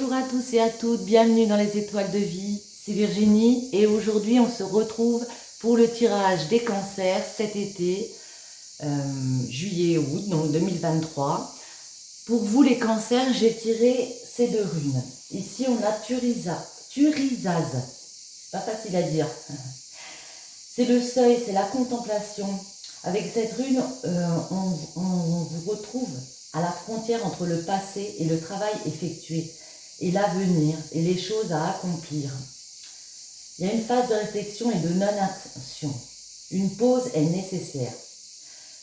Bonjour à tous et à toutes, bienvenue dans les étoiles de vie, c'est Virginie et aujourd'hui on se retrouve pour le tirage des cancers cet été, juillet et août, donc 2023. Pour vous les cancers, j'ai tiré ces deux runes. Ici on a Turisaz, pas facile à dire. C'est le seuil, c'est la contemplation. Avec cette rune, on vous retrouve à la frontière entre le passé et le travail effectué, et l'avenir, et les choses à accomplir. Il y a une phase de réflexion et de non-action. Une pause est nécessaire.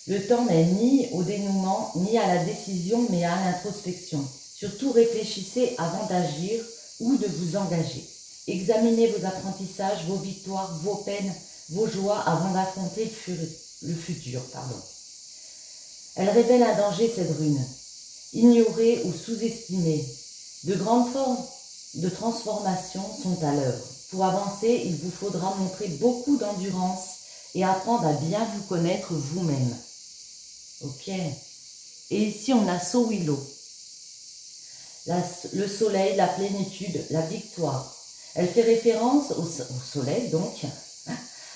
Le temps n'est ni au dénouement, ni à la décision, mais à l'introspection. Surtout réfléchissez avant d'agir ou de vous engager. Examinez vos apprentissages, vos victoires, vos peines, vos joies avant d'affronter le futur. Elle révèle un danger, cette rune. Ignorée ou sous-estimée. De grandes formes de transformation sont à l'œuvre. Pour avancer, il vous faudra montrer beaucoup d'endurance et apprendre à bien vous connaître vous-même. Ok. Et ici, on a Sowilo. Le soleil, la plénitude, la victoire. Elle fait référence au soleil, donc.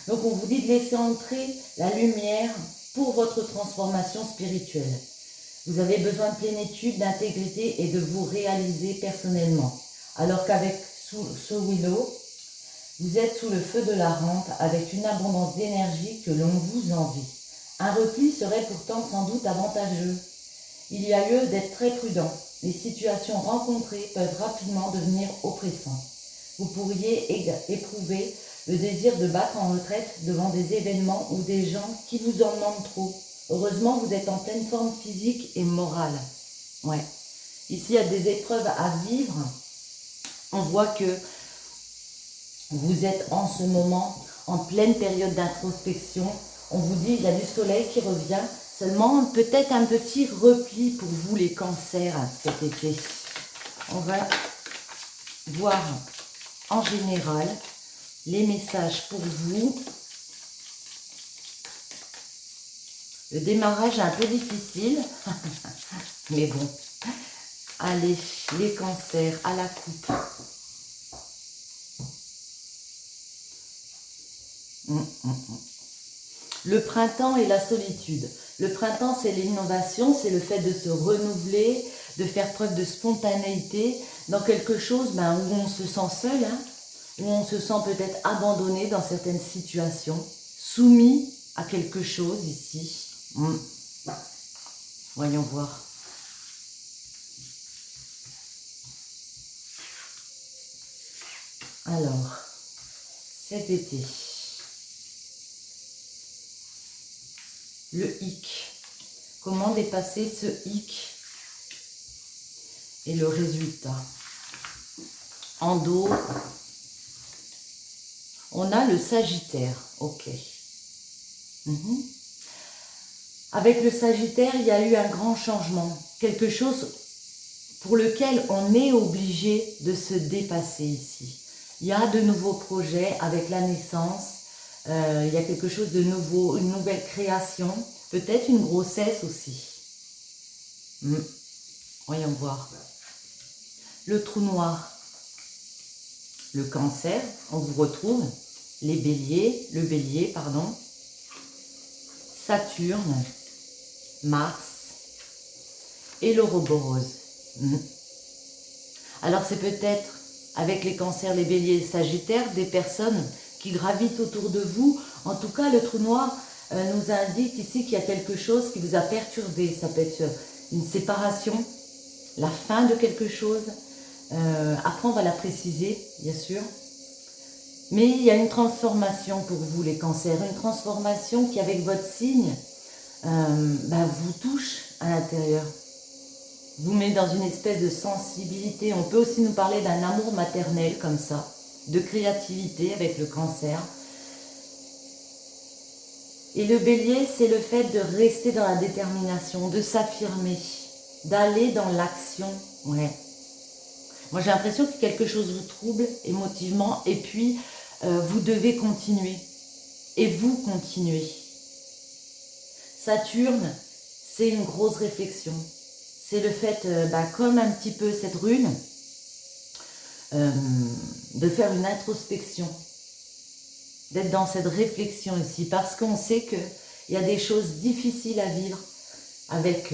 Donc, on vous dit de laisser entrer la lumière pour votre transformation spirituelle. Vous avez besoin de plénitude, d'intégrité et de vous réaliser personnellement. Alors qu'avec Sowilo, vous êtes sous le feu de la rampe avec une abondance d'énergie que l'on vous envie. Un repli serait pourtant sans doute avantageux. Il y a lieu d'être très prudent. Les situations rencontrées peuvent rapidement devenir oppressantes. Vous pourriez éprouver le désir de battre en retraite devant des événements ou des gens qui vous en demandent trop. Heureusement, vous êtes en pleine forme physique et morale. Ouais. Ici, il y a des épreuves à vivre. On voit que vous êtes en ce moment en pleine période d'introspection. On vous dit qu'il y a du soleil qui revient. Seulement, peut-être un petit repli pour vous, les cancers, cet été. On va voir en général les messages pour vous. Le démarrage est un peu difficile, mais bon. Allez, les cancers à la coupe. Le printemps et la solitude. Le printemps, c'est l'innovation, c'est le fait de se renouveler, de faire preuve de spontanéité dans quelque chose où on se sent seul, où on se sent peut-être abandonné dans certaines situations, soumis à quelque chose ici. Voyons voir. Alors, cet été, le hic. Comment dépasser ce hic et le résultat. En dos, on a le Sagittaire. Ok. Avec le Sagittaire, il y a eu un grand changement. Quelque chose pour lequel on est obligé de se dépasser ici. Il y a de nouveaux projets avec la naissance. Il y a quelque chose de nouveau, une nouvelle création. Peut-être une grossesse aussi. Voyons voir. Le trou noir. Le Cancer, on vous retrouve. Le bélier, pardon. Saturne. Mars et l'Ouroboros. Alors c'est peut-être avec les cancers, les béliers et les sagittaires, des personnes qui gravitent autour de vous. En tout cas, le trou noir nous indique ici qu'il y a quelque chose qui vous a perturbé. Ça peut être une séparation, la fin de quelque chose. Après, on va la préciser, bien sûr. Mais il y a une transformation pour vous, les cancers. Une transformation qui, avec votre signe, vous touche à l'intérieur, vous met dans une espèce de sensibilité. On peut aussi nous parler d'un amour maternel comme ça, de créativité avec le Cancer. Et le bélier, c'est le fait de rester dans la détermination, de s'affirmer, d'aller dans l'action. Ouais. Moi j'ai l'impression que quelque chose vous trouble émotivement et puis vous devez continuer. Et vous continuez. Saturne, c'est une grosse réflexion. C'est le fait, comme un petit peu cette rune, de faire une introspection, d'être dans cette réflexion ici, parce qu'on sait qu'il y a des choses difficiles à vivre avec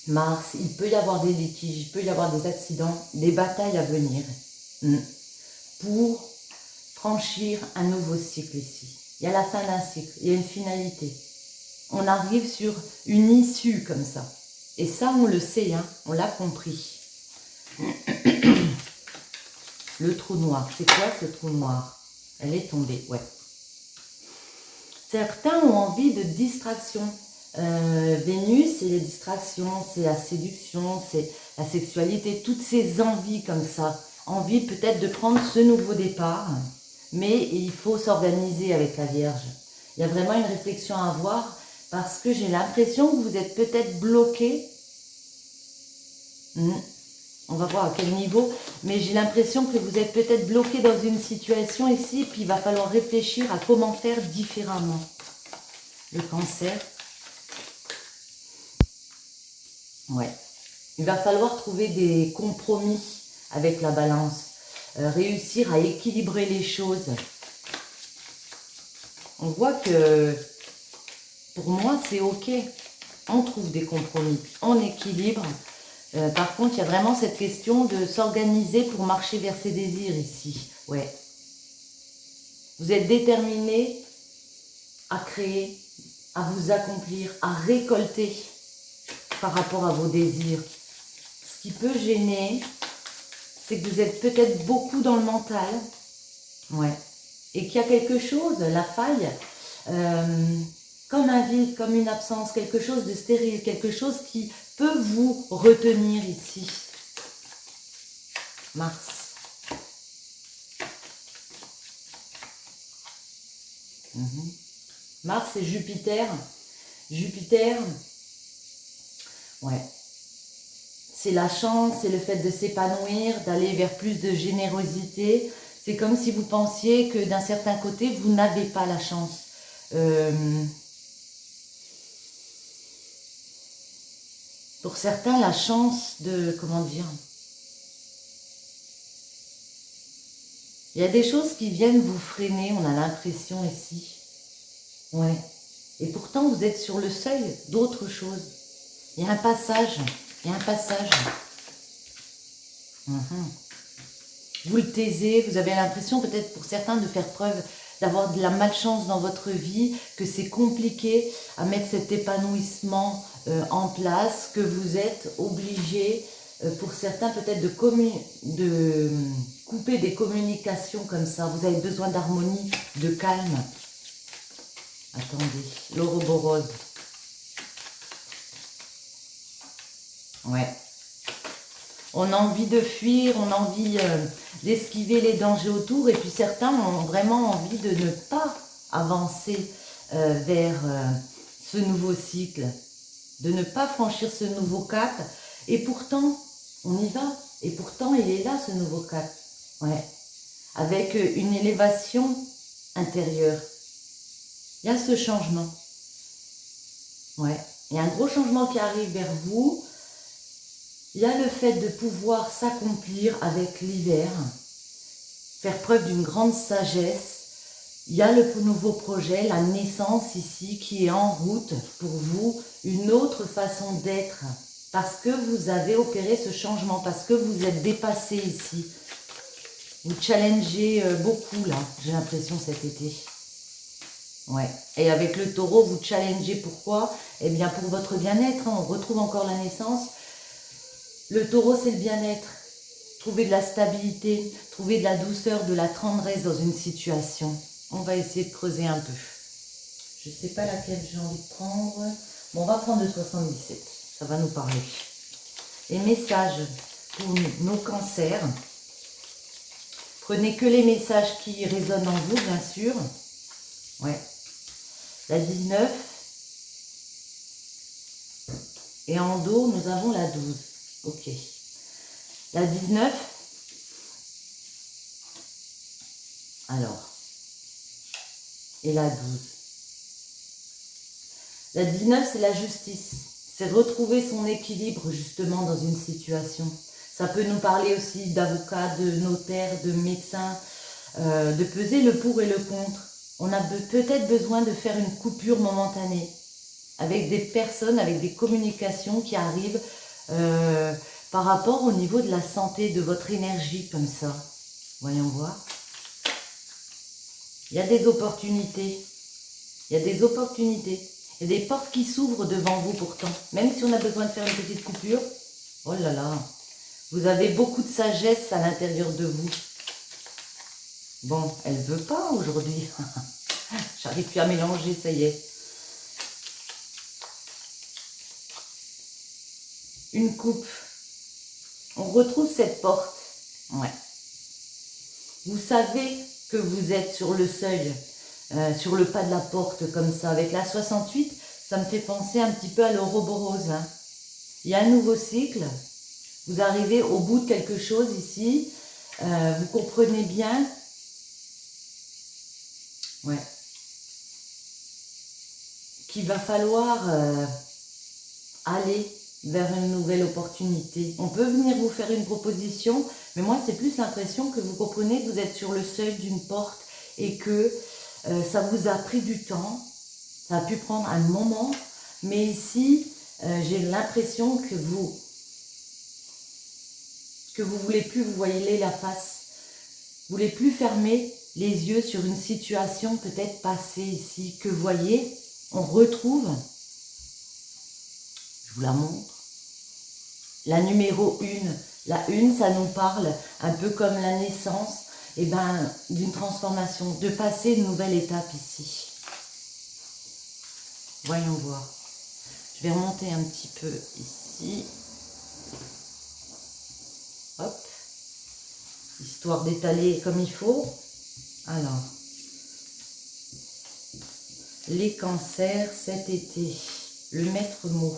Mars. Il peut y avoir des litiges, il peut y avoir des accidents, des batailles à venir pour franchir un nouveau cycle ici. Il y a la fin d'un cycle, il y a une finalité. On arrive sur une issue comme ça. Et ça, on le sait, hein, on l'a compris. Le trou noir, c'est quoi ce trou noir? Elle est tombée, ouais. Certains ont envie de distraction. Vénus, c'est les distractions, c'est la séduction, c'est la sexualité, toutes ces envies comme ça. Envie peut-être de prendre ce nouveau départ, mais il faut s'organiser avec la Vierge. Il y a vraiment une réflexion à avoir parce que j'ai l'impression que vous êtes peut-être bloqué. On va voir à quel niveau, mais j'ai l'impression que vous êtes peut-être bloqué dans une situation ici, puis il va falloir réfléchir à comment faire différemment. Le Cancer. Ouais. Il va falloir trouver des compromis avec la Balance, réussir à équilibrer les choses. On voit que, pour moi, c'est ok. On trouve des compromis, on équilibre. Par contre, il y a vraiment cette question de s'organiser pour marcher vers ses désirs ici. Ouais. Vous êtes déterminé à créer, à vous accomplir, à récolter par rapport à vos désirs. Ce qui peut gêner, c'est que vous êtes peut-être beaucoup dans le mental. Ouais. Et qu'il y a quelque chose, la faille, comme un vide, comme une absence, quelque chose de stérile, quelque chose qui peut vous retenir ici. Mars. Mars et Jupiter. Jupiter, ouais. C'est la chance, c'est le fait de s'épanouir, d'aller vers plus de générosité. C'est comme si vous pensiez que d'un certain côté, vous n'avez pas la chance. Pour certains, la chance de, comment dire, il y a des choses qui viennent vous freiner, on a l'impression ici. Ouais. Et pourtant, vous êtes sur le seuil d'autre chose. Il y a un passage, il y a un passage. Vous le taisez, vous avez l'impression peut-être pour certains de faire preuve d'avoir de la malchance dans votre vie, que c'est compliqué à mettre cet épanouissement en place, que vous êtes obligé, pour certains peut-être de couper des communications comme ça. Vous avez besoin d'harmonie, de calme. Attendez, l'Ouroboros. Ouais. On a envie de fuir, on a envie d'esquiver les dangers autour. Et puis certains ont vraiment envie de ne pas avancer vers ce nouveau cycle. De ne pas franchir ce nouveau cap. Et pourtant, on y va. Et pourtant, il est là, ce nouveau cap. Ouais. Avec une élévation intérieure. Il y a ce changement. Ouais. Il y a un gros changement qui arrive vers vous. Il y a le fait de pouvoir s'accomplir avec l'hiver, faire preuve d'une grande sagesse. Il y a le nouveau projet, la naissance ici qui est en route pour vous, une autre façon d'être, parce que vous avez opéré ce changement, parce que vous êtes dépassé ici. Vous challengez beaucoup là, j'ai l'impression cet été. Ouais. Et avec le taureau, vous challengez pourquoi? Eh bien pour votre bien-être, hein, on retrouve encore la naissance. Le taureau, c'est le bien-être. Trouver de la stabilité, trouver de la douceur, de la tendresse dans une situation. On va essayer de creuser un peu. Je ne sais pas laquelle j'ai envie de prendre. Bon, on va prendre le 77. Ça va nous parler. Les messages pour nos cancers. Prenez que les messages qui résonnent en vous, bien sûr. Ouais. La 19. Et en dos, nous avons la 12. Ok. La 19. Alors. Et la 12. La 19, c'est la justice. C'est retrouver son équilibre justement dans une situation. Ça peut nous parler aussi d'avocats, de notaires, de médecins, de peser le pour et le contre. On a peut-être besoin de faire une coupure momentanée avec des personnes, avec des communications qui arrivent par rapport au niveau de la santé, de votre énergie comme ça. Voyons voir. Il y a des opportunités. Il y a des opportunités. Il y a des portes qui s'ouvrent devant vous pourtant. Même si on a besoin de faire une petite coupure. Oh là là. Vous avez beaucoup de sagesse à l'intérieur de vous. Bon, elle ne veut pas aujourd'hui. J'arrive plus à mélanger, ça y est. Une coupe. On retrouve cette porte. Ouais. Vous savez que vous êtes sur le seuil, sur le pas de la porte comme ça. Avec la 68, ça me fait penser un petit peu à l'Ouroboros. Hein. Il y a un nouveau cycle. Vous arrivez au bout de quelque chose ici. Vous comprenez bien. Ouais. Qu'il va falloir aller vers une nouvelle opportunité. On peut venir vous faire une proposition, mais moi c'est plus l'impression que vous comprenez que vous êtes sur le seuil d'une porte et que ça vous a pris du temps, ça a pu prendre un moment, mais ici j'ai l'impression que vous voulez plus vous voiler la face, vous voulez plus fermer les yeux sur une situation peut-être passée ici, que vous voyez, on retrouve, je vous la montre, la numéro 1. La 1, ça nous parle un peu comme la naissance, et ben, d'une transformation, de passer une nouvelle étape ici. Voyons voir. Je vais remonter un petit peu ici. Hop. Histoire d'étaler comme il faut. Alors. Les cancers cet été. Le maître mot.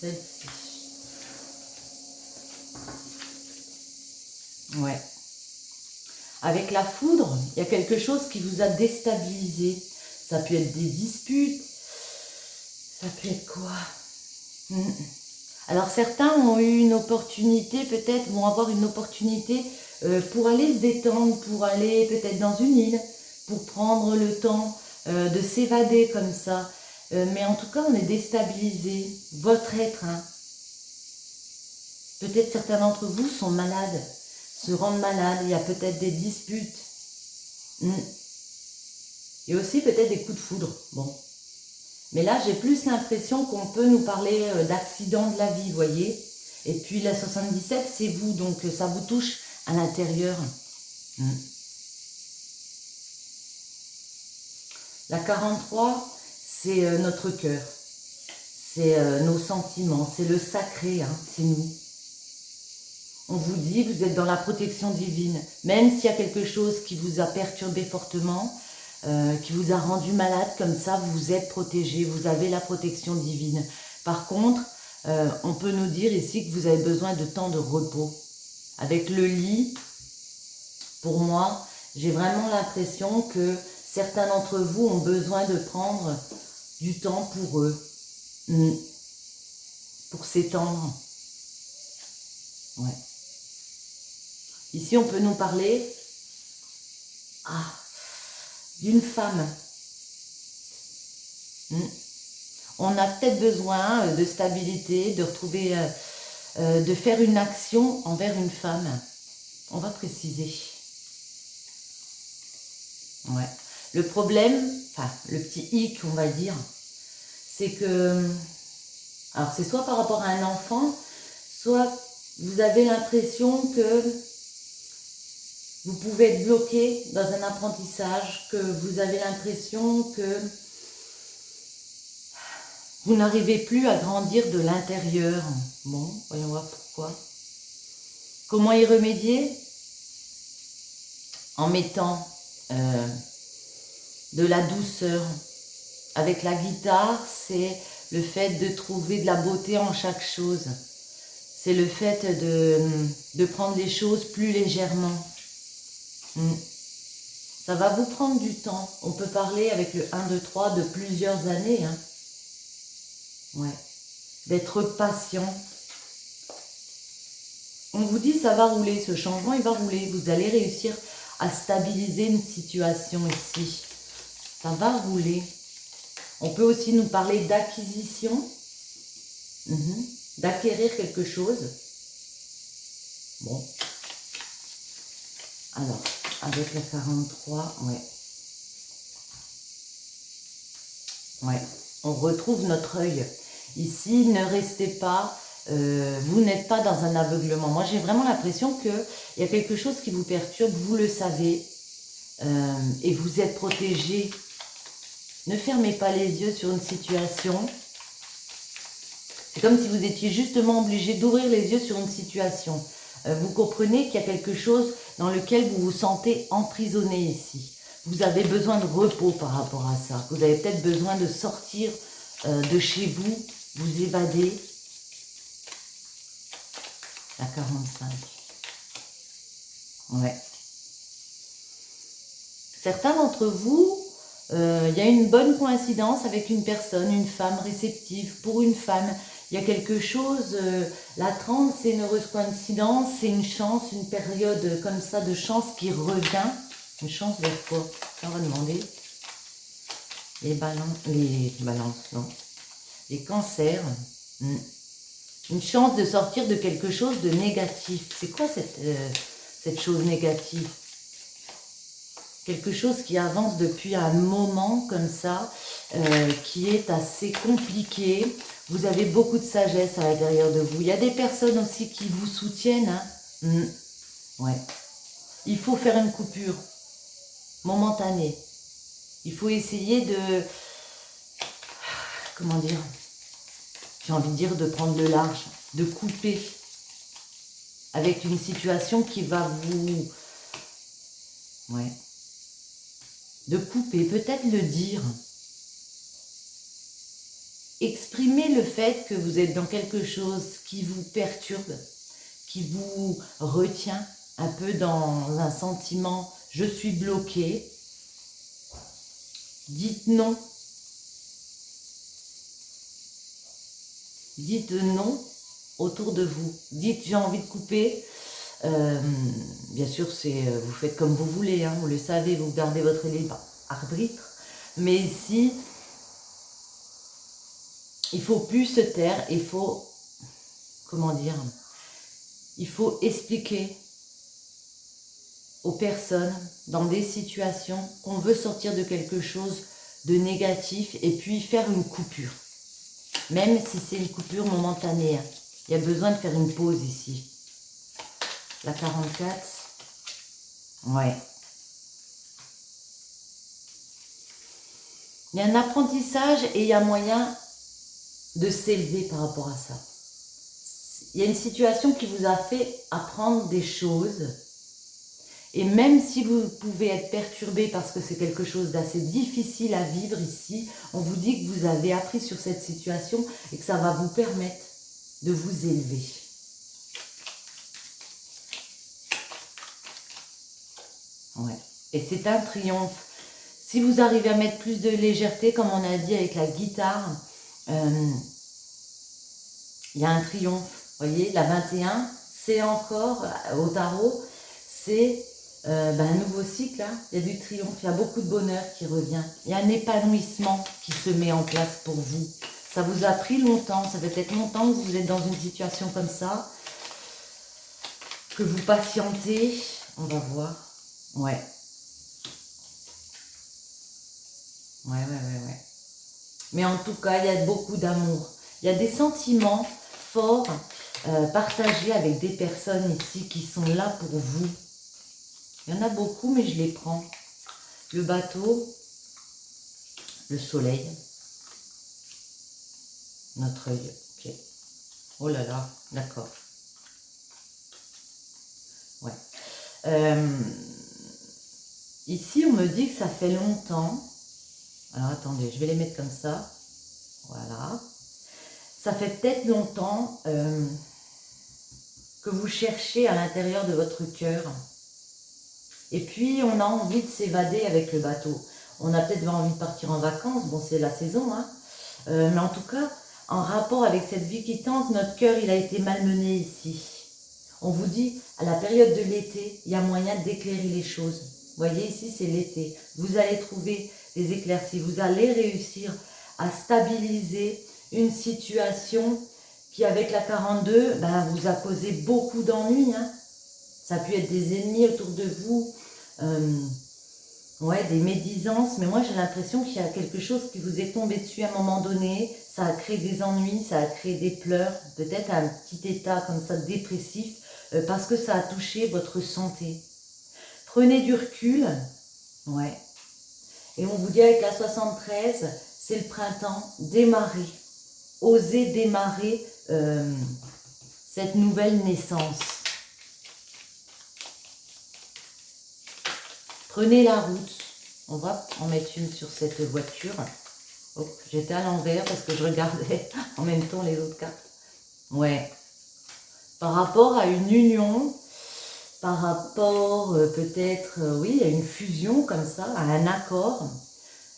Celle-ci. Ouais. Avec la foudre, il y a quelque chose qui vous a déstabilisé. Ça peut être des disputes. Ça peut être quoi? Alors certains ont eu une opportunité, peut-être vont avoir une opportunité pour aller se détendre, pour aller peut-être dans une île, pour prendre le temps de s'évader comme ça. Mais en tout cas, on est déstabilisé. Votre être, hein. Peut-être certains d'entre vous sont malades, se rendent malades, il y a peut-être des disputes. Et aussi peut-être des coups de foudre. Bon. Mais là, j'ai plus l'impression qu'on peut nous parler d'accident de la vie, vous voyez. Et puis la 77, c'est vous, donc ça vous touche à l'intérieur. La 43, c'est notre cœur. C'est nos sentiments, c'est le sacré, hein, c'est nous. On vous dit, vous êtes dans la protection divine. Même s'il y a quelque chose qui vous a perturbé fortement, qui vous a rendu malade, comme ça, vous êtes protégé, vous avez la protection divine. Par contre, on peut nous dire ici que vous avez besoin de temps de repos. Avec le lit, pour moi, j'ai vraiment l'impression que certains d'entre vous ont besoin de prendre du temps pour eux, pour s'étendre. Ouais. Ici, on peut nous parler d'une femme. On a peut-être besoin de stabilité, de retrouver, de faire une action envers une femme. On va préciser. Ouais. Le problème, enfin, le petit hic, on va dire, c'est que, alors c'est soit par rapport à un enfant, soit vous avez l'impression que vous pouvez être bloqué dans un apprentissage, que vous avez l'impression que vous n'arrivez plus à grandir de l'intérieur. Bon, voyons voir pourquoi. Comment y remédier? En mettant de la douceur. Avec la guitare, c'est le fait de trouver de la beauté en chaque chose. C'est le fait de prendre les choses plus légèrement. Ça va vous prendre du temps. On peut parler avec le 1, 2, 3 de plusieurs années. Hein. Ouais. D'être patient. On vous dit ça va rouler, ce changement il va rouler. Vous allez réussir à stabiliser une situation ici. Ça va rouler. On peut aussi nous parler d'acquisition. D'acquérir quelque chose. Bon. Alors, avec la 43, ouais. Ouais, on retrouve notre œil. Ici, ne restez pas, vous n'êtes pas dans un aveuglement. Moi, j'ai vraiment l'impression qu'il y a quelque chose qui vous perturbe, vous le savez, et vous êtes protégé. Ne fermez pas les yeux sur une situation. C'est comme si vous étiez justement obligé d'ouvrir les yeux sur une situation. Vous comprenez qu'il y a quelque chose dans lequel vous vous sentez emprisonné ici. Vous avez besoin de repos par rapport à ça. Vous avez peut-être besoin de sortir de chez vous, vous évader. La 45. Ouais. Certains d'entre vous, il y a une bonne coïncidence avec une personne, une femme réceptive. Pour une femme, il y a quelque chose, la 30, c'est une heureuse coïncidence, c'est une chance, une période comme ça de chance qui revient. Une chance vers quoi? On va demander. Les balances, non. Les cancers. Une chance de sortir de quelque chose de négatif. C'est quoi cette chose négative? Quelque chose qui avance depuis un moment comme ça, qui est assez compliqué. Vous avez beaucoup de sagesse à l'intérieur de vous. Il y a des personnes aussi qui vous soutiennent. Hein. Ouais. Il faut faire une coupure momentanée. Il faut essayer de... Comment dire? J'ai envie de dire de prendre le large, de couper avec une situation qui va vous... Ouais. De couper, peut-être le dire. Exprimez le fait que vous êtes dans quelque chose qui vous perturbe, qui vous retient un peu dans un sentiment « je suis bloqué ». Dites non. Dites non autour de vous. Dites j'ai envie de couper. Bien sûr, vous faites comme vous voulez, hein, vous le savez, vous gardez votre libre arbitre. Mais ici, il faut plus se taire, il faut, comment dire, il faut expliquer aux personnes dans des situations qu'on veut sortir de quelque chose de négatif et puis faire une coupure. Même si c'est une coupure momentanée, hein. Il y a besoin de faire une pause ici. La 44, ouais. Il y a un apprentissage et il y a moyen de s'élever par rapport à ça. Il y a une situation qui vous a fait apprendre des choses. Et même si vous pouvez être perturbé parce que c'est quelque chose d'assez difficile à vivre ici, on vous dit que vous avez appris sur cette situation et que ça va vous permettre de vous élever. Ouais. Et c'est un triomphe. Si vous arrivez à mettre plus de légèreté, comme on a dit avec la guitare, il y a un triomphe. Vous voyez, la 21, c'est encore, au tarot, c'est un nouveau cycle. Hein. Il y a du triomphe, il y a beaucoup de bonheur qui revient. Il y a un épanouissement qui se met en place pour vous. Ça vous a pris longtemps, ça fait peut-être longtemps que vous êtes dans une situation comme ça, que vous patientez. On va voir. Ouais. Ouais. Mais en tout cas, il y a beaucoup d'amour. Il y a des sentiments forts partagés avec des personnes ici qui sont là pour vous. Il y en a beaucoup, mais je les prends. Le bateau, le soleil, notre œil. Ok. Oh là là, d'accord. Ouais. Ici, on me dit que ça fait longtemps. Alors, attendez, je vais les mettre comme ça. Voilà. Ça fait peut-être longtemps que vous cherchez à l'intérieur de votre cœur. Et puis, on a envie de s'évader avec le bateau. On a peut-être envie de partir en vacances, bon, c'est la saison, hein. Mais en tout cas, en rapport avec cette vie qui tente, notre cœur, il a été malmené ici. On vous dit, à la période de l'été, il y a moyen d'éclairer les choses. Vous voyez, ici, c'est l'été. Vous allez trouver des éclaircies. Vous allez réussir à stabiliser une situation qui, avec la 42, ben, vous a causé beaucoup d'ennuis, hein. Ça a pu être des ennemis autour de vous, ouais, des médisances. Mais moi, j'ai l'impression qu'il y a quelque chose qui vous est tombé dessus à un moment donné. Ça a créé des ennuis, ça a créé des pleurs, peut-être un petit état comme ça dépressif, parce que ça a touché votre santé. Prenez du recul, ouais. Et on vous dit avec la 73, c'est le printemps, démarrez. Osez démarrer cette nouvelle naissance. Prenez la route. On va en mettre une sur cette voiture. Oh, j'étais à l'envers parce que je regardais en même temps les autres cartes. Ouais. Par rapport à une union, par rapport peut-être, oui, à une fusion comme ça, à un accord.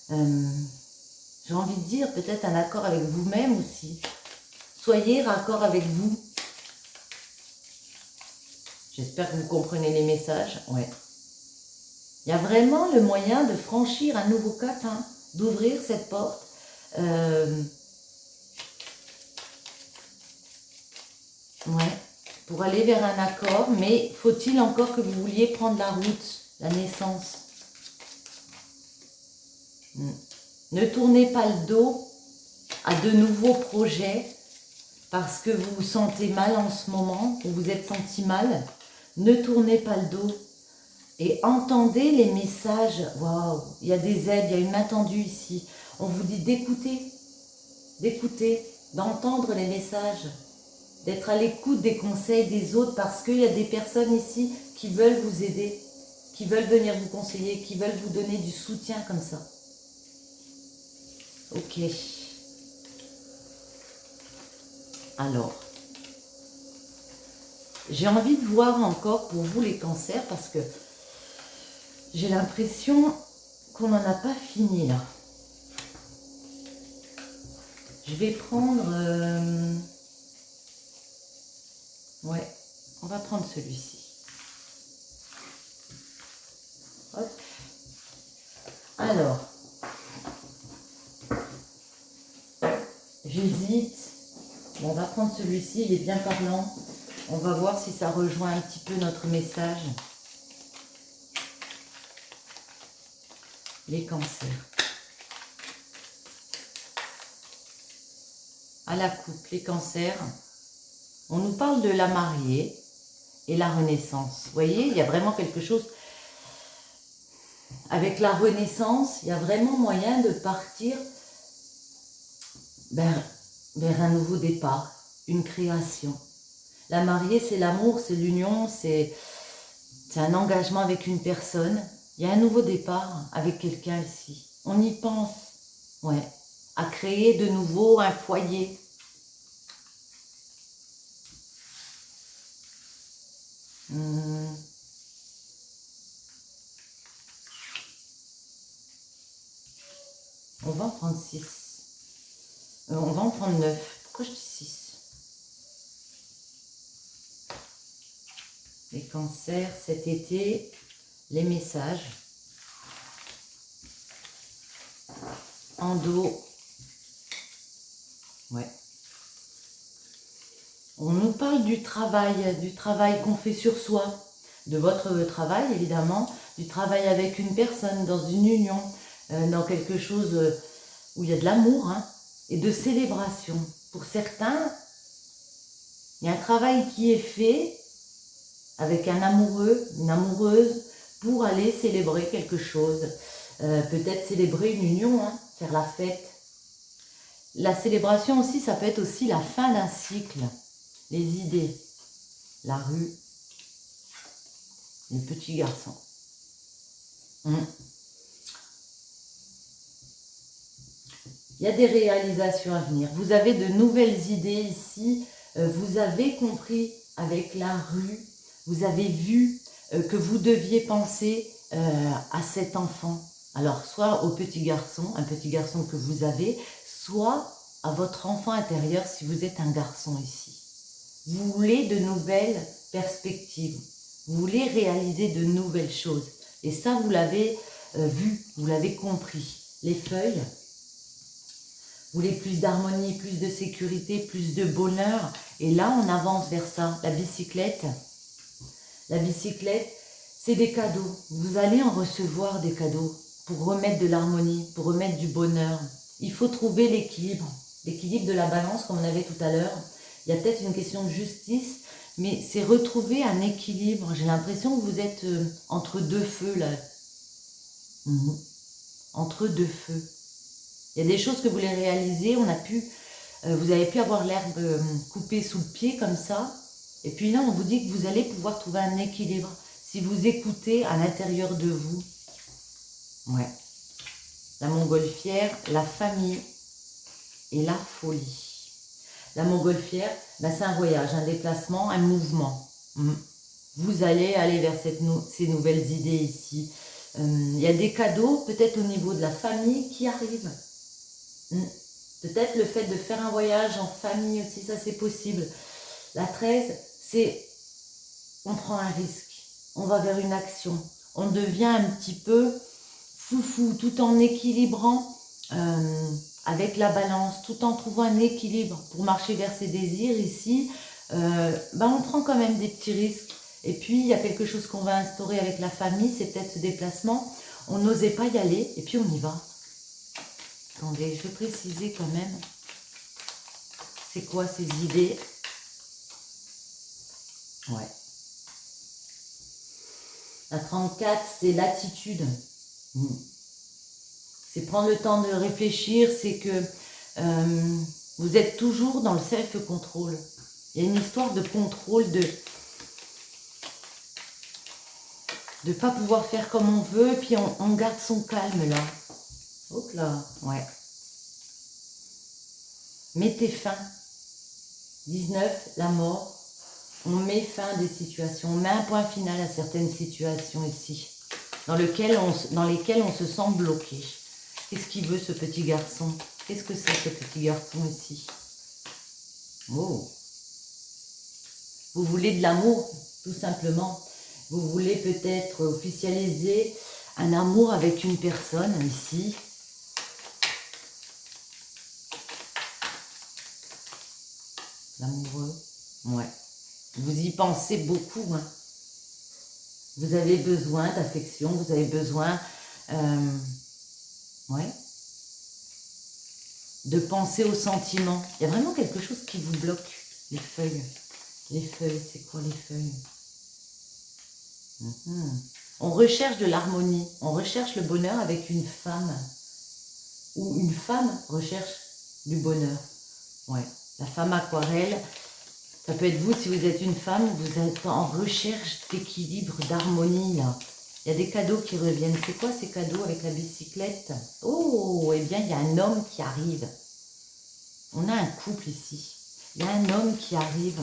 J'ai envie de dire peut-être un accord avec vous-même aussi. Soyez raccord avec vous. J'espère que vous comprenez les messages. Ouais. Il y a vraiment le moyen de franchir un nouveau cap, hein, d'ouvrir cette porte. Ouais, pour aller vers un accord, mais faut-il encore que vous vouliez prendre la route, la naissance. Ne tournez pas le dos à de nouveaux projets parce que vous vous sentez mal en ce moment, ou vous êtes senti mal. Ne tournez pas le dos et entendez les messages. Waouh, il y a des aides, il y a une main tendue ici. On vous dit d'écouter, d'entendre les messages, d'être à l'écoute des conseils des autres parce qu'il y a des personnes ici qui veulent vous aider, qui veulent venir vous conseiller, qui veulent vous donner du soutien comme ça. Ok. Alors, j'ai envie de voir encore pour vous les cancers parce que j'ai l'impression qu'on n'en a pas fini là. Je vais prendre... ouais, on va prendre celui-ci. Hop. Alors, j'hésite. Bon, on va prendre celui-ci, il est bien parlant. On va voir si ça rejoint un petit peu notre message. Les cancers. À la coupe, les cancers. On nous parle de la mariée et la renaissance. Vous voyez, il y a vraiment quelque chose. Avec la renaissance, il y a vraiment moyen de partir vers un nouveau départ, une création. La mariée, c'est l'amour, c'est l'union, c'est un engagement avec une personne. Il y a un nouveau départ avec quelqu'un ici. On y pense, ouais, à créer de nouveau un foyer. On va en prendre 6. On va en prendre 9. Pourquoi je dis 6? Les cancers, cet été, les messages. En dos. Ouais. On nous parle du travail qu'on fait sur soi, de votre travail évidemment, du travail avec une personne, dans une union, dans quelque chose où il y a de l'amour, hein, et de célébration. Pour certains, il y a un travail qui est fait avec un amoureux, une amoureuse, pour aller célébrer quelque chose. Peut-être célébrer une union, hein, faire la fête. La célébration aussi, ça peut être aussi la fin d'un cycle. Les idées, la rue, le petit garçon. Il y a des réalisations à venir. Vous avez de nouvelles idées ici. Vous avez compris avec la rue. Vous avez vu que vous deviez penser à cet enfant. Alors, soit au petit garçon, un petit garçon que vous avez, soit à votre enfant intérieur si vous êtes un garçon ici. Vous voulez de nouvelles perspectives, vous voulez réaliser de nouvelles choses. Et ça, vous l'avez vu, vous l'avez compris. Les feuilles, vous voulez plus d'harmonie, plus de sécurité, plus de bonheur. Et là, on avance vers ça. La bicyclette, c'est des cadeaux. Vous allez en recevoir des cadeaux pour remettre de l'harmonie, pour remettre du bonheur. Il faut trouver l'équilibre de la balance comme on avait tout à l'heure. Il y a peut-être une question de justice, mais c'est retrouver un équilibre. J'ai l'impression que vous êtes entre deux feux là. Entre deux feux. Il y a des choses que vous voulez réaliser, vous avez pu avoir l'herbe coupée sous le pied comme ça. Et puis là, on vous dit que vous allez pouvoir trouver un équilibre si vous écoutez à l'intérieur de vous. Ouais. La montgolfière, la famille et la folie. La montgolfière, c'est un voyage, un déplacement, un mouvement. Vous allez aller vers ces nouvelles idées ici. Il y a des cadeaux, peut-être au niveau de la famille, qui arrivent. Peut-être le fait de faire un voyage en famille aussi, ça c'est possible. La 13, c'est on prend un risque, on va vers une action. On devient un petit peu foufou, tout en équilibrant avec la balance, tout en trouvant un équilibre pour marcher vers ses désirs ici, on prend quand même des petits risques. Et puis, il y a quelque chose qu'on va instaurer avec la famille, c'est peut-être ce déplacement. On n'osait pas y aller, et puis on y va. Attendez, je vais préciser quand même. C'est quoi ces idées? Ouais. La 34, c'est l'attitude. C'est prendre le temps de réfléchir, c'est que vous êtes toujours dans le self-control. Il y a une histoire de contrôle, de ne pas pouvoir faire comme on veut, et puis on garde son calme là. Hop là, ouais. Mettez fin. 19, la mort. On met fin à des situations, on met un point final à certaines situations ici, dans lesquelles on se sent bloqué. Qu'est-ce qu'il veut ce petit garçon? Qu'est-ce que c'est ce petit garçon ici? Oh. Vous voulez de l'amour, tout simplement. Vous voulez peut-être officialiser un amour avec une personne ici. L'amoureux, ouais. Vous y pensez beaucoup, hein. Vous avez besoin d'affection, vous avez besoin de penser aux sentiments. Il y a vraiment quelque chose qui vous bloque, les feuilles. Les feuilles, c'est quoi les feuilles? On recherche de l'harmonie, on recherche le bonheur avec une femme. Ou une femme recherche du bonheur. Ouais, la femme aquarelle. Ça peut être vous, si vous êtes une femme, vous êtes en recherche d'équilibre, d'harmonie. Il y a des cadeaux qui reviennent. C'est quoi ces cadeaux avec la bicyclette? Oh, eh bien, il y a un homme qui arrive. On a un couple ici. Il y a un homme qui arrive.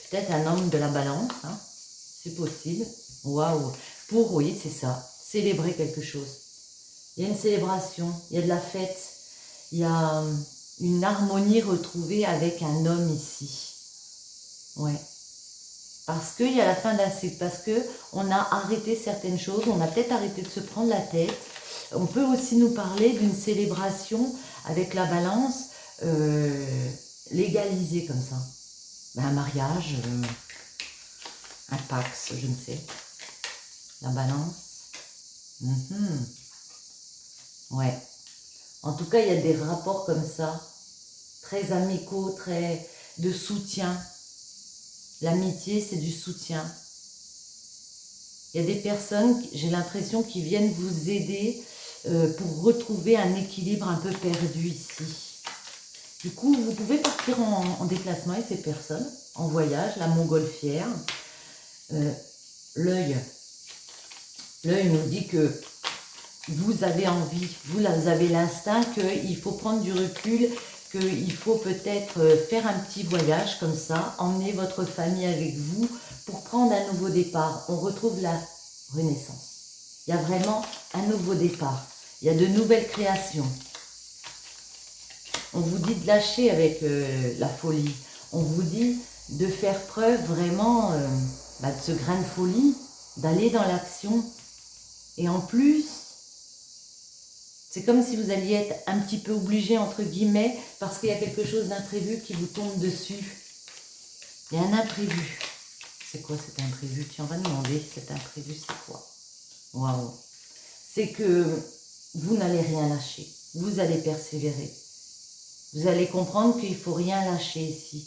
Peut-être un homme de la balance, hein. C'est possible. Waouh. Oui, c'est ça. Célébrer quelque chose. Il y a une célébration, il y a de la fête. Il y a une harmonie retrouvée avec un homme ici. Ouais. Parce qu'il y a la fin d'un cycle, parce qu'on a arrêté certaines choses, on a peut-être arrêté de se prendre la tête. On peut aussi nous parler d'une célébration avec la balance légalisée comme ça. Un mariage, un pax, je ne sais. La balance. Ouais. En tout cas, il y a des rapports comme ça, très amicaux, très de soutien. L'amitié, c'est du soutien. Il y a des personnes, j'ai l'impression, qui viennent vous aider pour retrouver un équilibre un peu perdu ici. Du coup, vous pouvez partir en déplacement avec ces personnes, en voyage, la montgolfière. L'œil nous dit que vous avez envie, vous avez l'instinct qu'il faut prendre du recul, qu'il faut peut-être faire un petit voyage comme ça, emmener votre famille avec vous pour prendre un nouveau départ. On retrouve la renaissance. Il y a vraiment un nouveau départ. Il y a de nouvelles créations. On vous dit de lâcher avec la folie. On vous dit de faire preuve vraiment de ce grain de folie, d'aller dans l'action. Et en plus, c'est comme si vous alliez être un petit peu obligé, entre guillemets, parce qu'il y a quelque chose d'imprévu qui vous tombe dessus. Il y a un imprévu. C'est quoi cet imprévu? Tu en vas demander, cet imprévu, c'est quoi? Waouh! C'est que vous n'allez rien lâcher. Vous allez persévérer. Vous allez comprendre qu'il ne faut rien lâcher ici.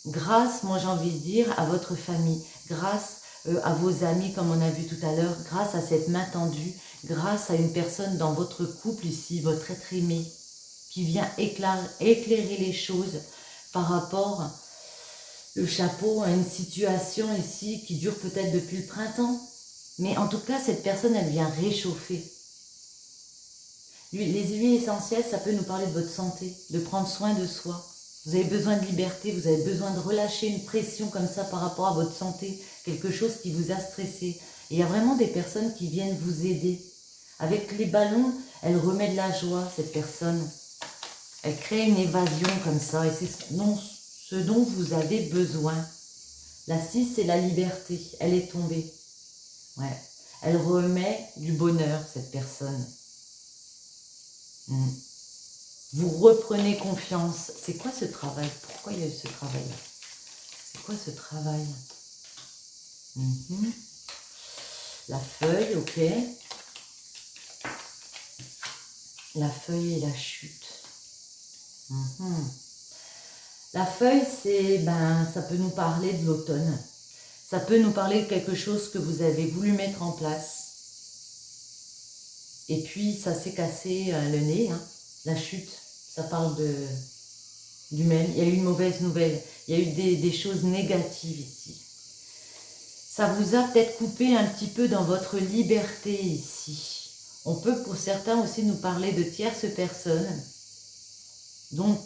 Grâce, moi j'ai envie de dire, à votre famille, grâce à vos amis, comme on a vu tout à l'heure, grâce à cette main tendue, grâce à une personne dans votre couple ici, votre être aimé, qui vient éclairer les choses par rapport, le chapeau, à une situation ici qui dure peut-être depuis le printemps. Mais en tout cas, cette personne, elle vient réchauffer. Les huiles essentielles, ça peut nous parler de votre santé, de prendre soin de soi. Vous avez besoin de liberté, vous avez besoin de relâcher une pression comme ça par rapport à votre santé, quelque chose qui vous a stressé. Et il y a vraiment des personnes qui viennent vous aider. Avec les ballons, elle remet de la joie, cette personne. Elle crée une évasion comme ça, et c'est ce dont vous avez besoin. La 6, c'est la liberté, elle est tombée. Ouais. Elle remet du bonheur, cette personne. Vous reprenez confiance. C'est quoi ce travail? Pourquoi il y a eu ce travail-là? C'est quoi ce travail? La feuille, ok. La feuille et la chute. La feuille, c'est, ça peut nous parler de l'automne. Ça peut nous parler de quelque chose que vous avez voulu mettre en place. Et puis, ça s'est cassé le nez, hein. La chute, ça parle du même. Il y a eu une mauvaise nouvelle. Il y a eu des choses négatives ici. Ça vous a peut-être coupé un petit peu dans votre liberté ici. On peut pour certains aussi nous parler de tierces personnes. Donc,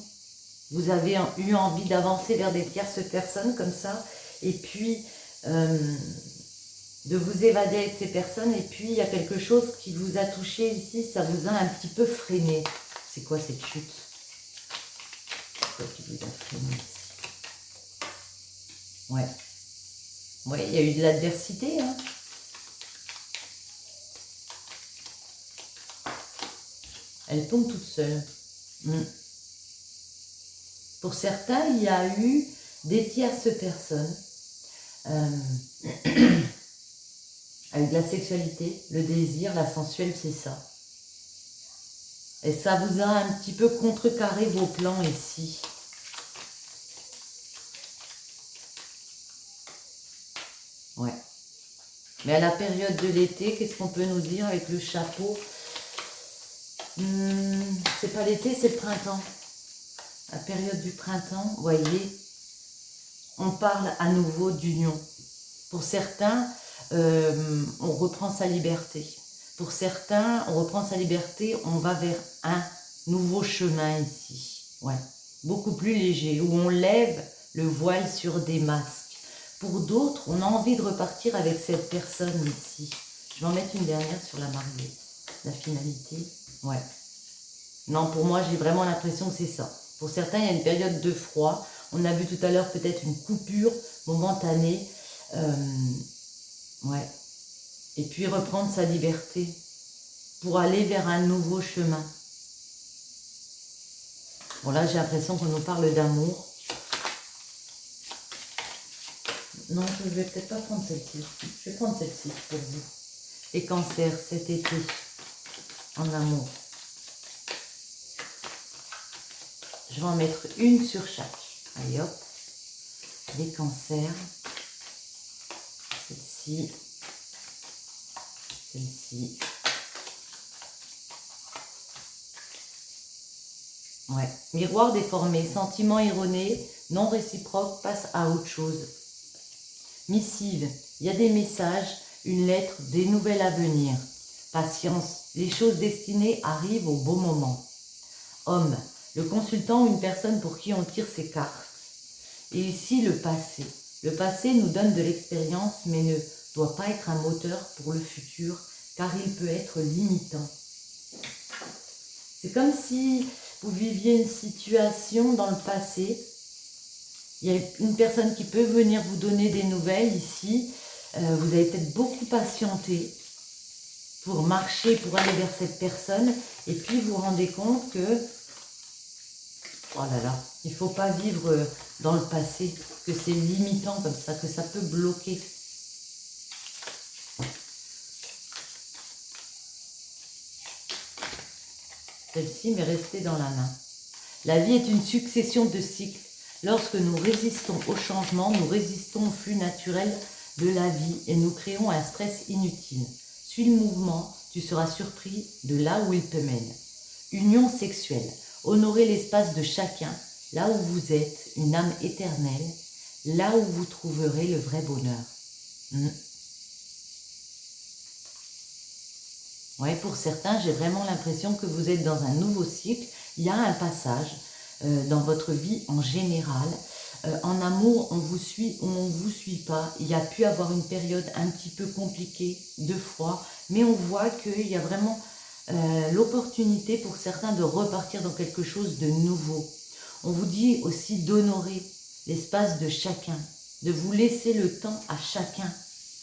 vous avez eu envie d'avancer vers des tierces personnes comme ça. Et puis, de vous évader avec ces personnes. Et puis, il y a quelque chose qui vous a touché ici. Ça vous a un petit peu freiné. C'est quoi cette chute? C'est quoi qui vous a freiné ici? Ouais. Ouais, il y a eu de l'adversité, hein. Elle tombe toute seule. Pour certains, il y a eu des tierces personnes avec de la sexualité, le désir, la sensuelle, c'est ça. Et ça vous a un petit peu contrecarré vos plans ici. Ouais. Mais à la période de l'été, qu'est-ce qu'on peut nous dire avec le chapeau? C'est pas l'été, c'est le printemps. La période du printemps, vous voyez, on parle à nouveau d'union. Pour certains, on reprend sa liberté. Pour certains, on reprend sa liberté, on va vers un nouveau chemin ici. Ouais, beaucoup plus léger, où on lève le voile sur des masques. Pour d'autres, on a envie de repartir avec cette personne ici. Je vais en mettre une dernière sur la mariée. La finalité, ouais. Non, pour moi, j'ai vraiment l'impression que c'est ça. Pour certains, il y a une période de froid. On a vu tout à l'heure peut-être une coupure momentanée. Ouais. Et puis reprendre sa liberté pour aller vers un nouveau chemin. Bon, là, j'ai l'impression qu'on nous parle d'amour. Non, je ne vais peut-être pas prendre celle-ci. Je vais prendre celle-ci pour vous. Les cancers, cet été, en amour. Je vais en mettre une sur chaque. Allez hop. Les cancers. Celle-ci. Celle-ci. Ouais. Miroir déformé, sentiment erroné, non réciproque, passe à autre chose. Missive, il y a des messages, une lettre, des nouvelles à venir. Patience, les choses destinées arrivent au bon moment. Homme, Le consultant ou une personne pour qui on tire ses cartes. Et ici, le passé. Le passé nous donne de l'expérience, mais ne doit pas être un moteur pour le futur, car il peut être limitant. C'est comme si vous viviez une situation dans le passé. Il y a une personne qui peut venir vous donner des nouvelles ici. Vous avez peut-être beaucoup patienté pour marcher, pour aller vers cette personne. Et puis vous vous rendez compte que, oh là là, il ne faut pas vivre dans le passé, que c'est limitant comme ça, que ça peut bloquer. Celle-ci m'est restée dans la main. La vie est une succession de cycles. Lorsque nous résistons au changement, nous résistons au flux naturel de la vie et nous créons un stress inutile. Suis le mouvement, tu seras surpris de là où il te mène. Union sexuelle. Honorez l'espace de chacun, là où vous êtes, une âme éternelle, là où vous trouverez le vrai bonheur. Ouais, pour certains, j'ai vraiment l'impression que vous êtes dans un nouveau cycle. Il y a un passage dans votre vie en général. En amour, on vous suit ou on ne vous suit pas. Il y a pu avoir une période un petit peu compliquée de froid, mais on voit qu'il y a vraiment l'opportunité pour certains de repartir dans quelque chose de nouveau. On vous dit aussi d'honorer l'espace de chacun, de vous laisser le temps à chacun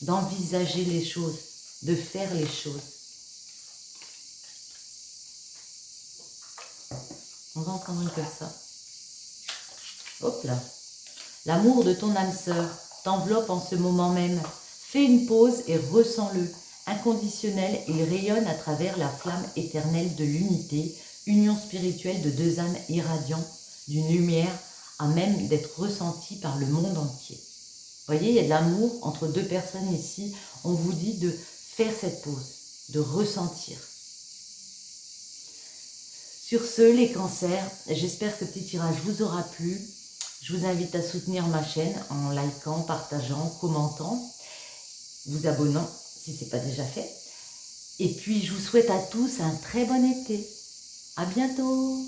d'envisager les choses, de faire les choses. On va en prendre une comme ça. Hop là. L'amour de ton âme sœur t'enveloppe en ce moment même. Fais une pause et ressens-le. Inconditionnel, il rayonne à travers la flamme éternelle de l'unité, union spirituelle de deux âmes irradiant d'une lumière à même d'être ressentie par le monde entier. Vous voyez, il y a de l'amour entre deux personnes ici. On vous dit de faire cette pause, de ressentir. Sur ce, les cancers, j'espère que ce petit tirage vous aura plu. Je vous invite à soutenir ma chaîne en likant, partageant, commentant, vous abonnant si ce n'est pas déjà fait. Et puis, je vous souhaite à tous un très bon été. À bientôt!